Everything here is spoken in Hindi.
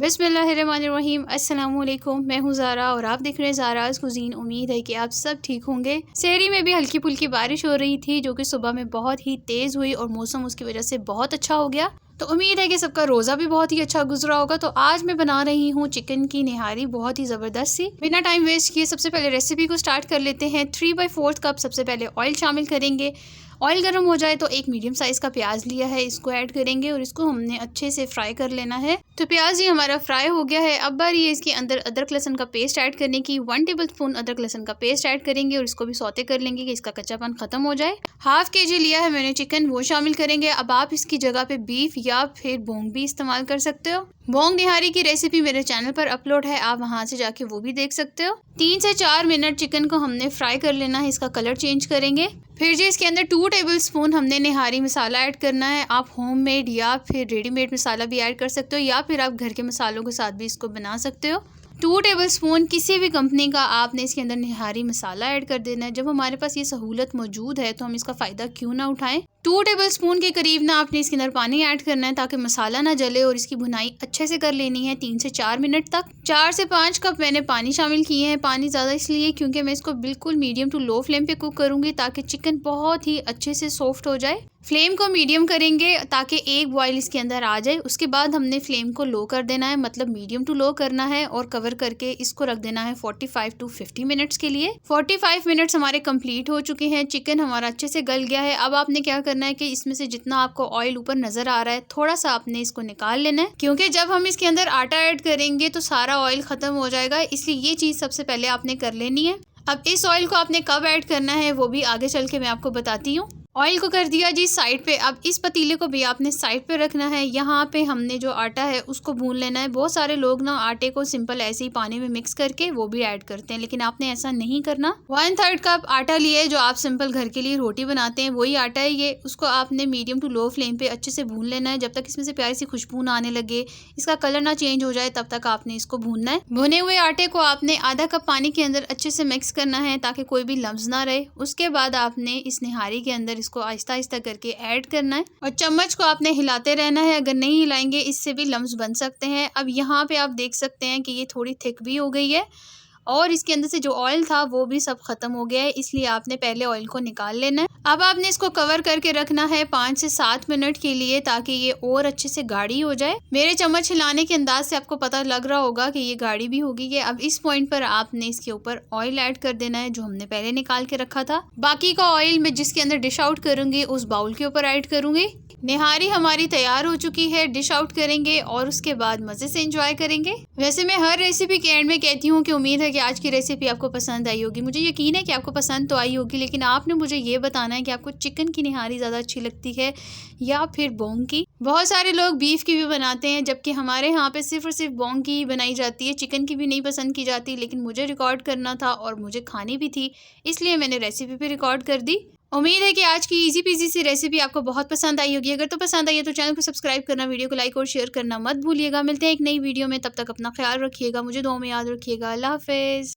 बिस्मिल्लाहिर्रहमानिर्रहीम। अस्सलाम वालेकुम। मैं हूँ ज़ारा और आप देख रहे हैं ज़ाराज़ कुज़ीन। उम्मीद है कि आप सब ठीक होंगे। शहरी में भी हल्की फुल्की बारिश हो रही थी जो कि सुबह में बहुत ही तेज़ हुई और मौसम उसकी वजह से बहुत अच्छा हो गया। तो उम्मीद है कि सबका रोज़ा भी बहुत ही अच्छा गुजरा होगा। तो आज मैं बना रही हूँ चिकन की निहारी, बहुत ही ज़बरदस्त सी। बिना टाइम वेस्ट किए सबसे पहले रेसिपी को स्टार्ट कर लेते हैं। 3/4 कप सबसे पहले ऑयल शामिल करेंगे। ऑयल गर्म हो जाए तो एक मीडियम साइज़ का प्याज लिया है, इसको ऐड करेंगे और इसको हमने अच्छे से फ्राई कर लेना है। तो प्याज ये हमारा फ्राई हो गया है। अब बारी है इसके अंदर अदरक लहसुन का पेस्ट ऐड करने की। 1 टेबलस्पून अदरक लहसुन का पेस्ट ऐड करेंगे और इसको भी सौते कर लेंगे कि इसका कच्चापन खत्म हो जाए। हाफ kg लिया है मैंने चिकन, वो शामिल करेंगे। अब आप इसकी जगह पे बीफ या फिर बोंग भी इस्तेमाल कर सकते हो। बोंग निहारी की रेसिपी मेरे चैनल पर अपलोड है, आप वहां से जाके वो भी देख सकते हो। 3 से 4 मिनट चिकन को हमने फ्राई कर लेना है, इसका कलर चेंज करेंगे। फिर जी इसके अंदर 2 टेबलस्पून हमने निहारी मसाला ऐड करना है। आप होममेड या फिर रेडीमेड मसाला भी ऐड कर सकते हो या फिर आप घर के मसालों के साथ भी इसको बना सकते हो। 2 टेबलस्पून किसी भी कंपनी का आपने इसके अंदर निहारी मसाला ऐड कर देना है। जब हमारे पास ये सहूलत मौजूद है तो हम इसका फ़ायदा क्यों ना उठाएं। 2 टेबलस्पून के करीब ना आपने इसके अंदर पानी ऐड करना है ताकि मसाला ना जले और इसकी भुनाई अच्छे से कर लेनी है 3 से 4 मिनट तक। 4 से 5 कप मैंने पानी शामिल किए हैं। पानी ज़्यादा इसलिए क्योंकि मैं इसको बिल्कुल मीडियम टू लो फ्लेम पे कुक करूँगी ताकि चिकन बहुत ही अच्छे से सॉफ्ट हो जाए। फ्लेम को मीडियम करेंगे ताकि एक बॉयल इसके अंदर आ जाए। उसके बाद हमने फ्लेम को लो कर देना है, मतलब मीडियम टू लो करना है और कवर करके इसको रख देना है 45 टू 50 मिनट्स के लिए। 45 मिनट्स हमारे कंप्लीट हो चुके हैं। चिकन हमारा अच्छे से गल गया है। अब आपने क्या करना है कि इसमें से जितना आपको ऑयल ऊपर नजर आ रहा है थोड़ा सा आपने इसको निकाल लेना है, क्योंकि जब हम इसके अंदर आटा ऐड करेंगे तो सारा ऑयल खत्म हो जाएगा, इसलिए ये चीज सबसे पहले आपने कर लेनी है। अब इस ऑयल को आपने कब ऐड करना है वो भी आगे चल के मैं आपको बताती हूँ। ऑयल को कर दिया जी साइड पे। अब इस पतीले को भी आपने साइड पे रखना है। यहाँ पे हमने जो आटा है उसको भून लेना है। बहुत सारे लोग ना आटे को सिंपल ऐसे ही पानी में मिक्स करके वो भी ऐड करते हैं, लेकिन आपने ऐसा नहीं करना। 1/3 कप आटा लिए जो आप सिंपल घर के लिए रोटी बनाते हैं, वही आटा है ये। उसको आपने मीडियम टू लो फ्लेम पे अच्छे से भून लेना है जब तक इसमें से प्यारी सी खुशबू ना आने लगे, इसका कलर ना चेंज हो जाए, तब तक आपने इसको भूनना है। भुने हुए आटे को आपने आधा कप पानी के अंदर अच्छे से मिक्स करना है ताकि कोई भी लम्स ना रहे। उसके बाद आपने इस निहारी के अंदर इसको आहिस्ता आहिस्ता करके ऐड करना है और चम्मच को आपने हिलाते रहना है। अगर नहीं हिलाएंगे इससे भी लम्स बन सकते हैं। अब यहाँ पे आप देख सकते हैं कि ये थोड़ी थिक भी हो गई है और इसके अंदर से जो ऑयल था वो भी सब खत्म हो गया है, इसलिए आपने पहले ऑयल को निकाल लेना है। अब आपने इसको कवर करके रखना है 5 से 7 मिनट के लिए ताकि ये और अच्छे से गाढ़ी हो जाए। मेरे चम्मच हिलाने के अंदाज से आपको पता लग रहा होगा कि ये गाढ़ी भी हो गई है। अब इस पॉइंट पर आपने इसके ऊपर ऑयल ऐड कर देना है जो हमने पहले निकाल के रखा था। बाकी का ऑयल मैं जिसके अंदर डिश आउट करूंगी उस बाउल के ऊपर ऐड करूंगी। निहारी हमारी तैयार हो चुकी है, डिश आउट करेंगे और उसके बाद मज़े से एंजॉय करेंगे। वैसे मैं हर रेसिपी के एंड में कहती हूँ कि उम्मीद है कि आज की रेसिपी आपको पसंद आई होगी। मुझे यकीन है कि आपको पसंद तो आई होगी, लेकिन आपने मुझे ये बताना है कि आपको चिकन की निहारी ज़्यादा अच्छी लगती है या फिर बोंग की। बहुत सारे लोग बीफ की भी बनाते हैं, जबकि हमारे यहाँ पे सिर्फ और सिर्फ बोंग की ही बनाई जाती है, चिकन की भी नहीं पसंद की जाती। लेकिन मुझे रिकॉर्ड करना था और मुझे खानी भी थी, इसलिए मैंने रेसिपी भी रिकॉर्ड कर दी। उम्मीद है कि आज की इजी पीजी सी रेसिपी आपको बहुत पसंद आई होगी। अगर तो पसंद आई है तो चैनल को सब्सक्राइब करना, वीडियो को लाइक और शेयर करना मत भूलिएगा। मिलते हैं एक नई वीडियो में, तब तक अपना ख्याल रखिएगा, मुझे दुआ में याद रखिएगा। अल्लाह हाफिज़।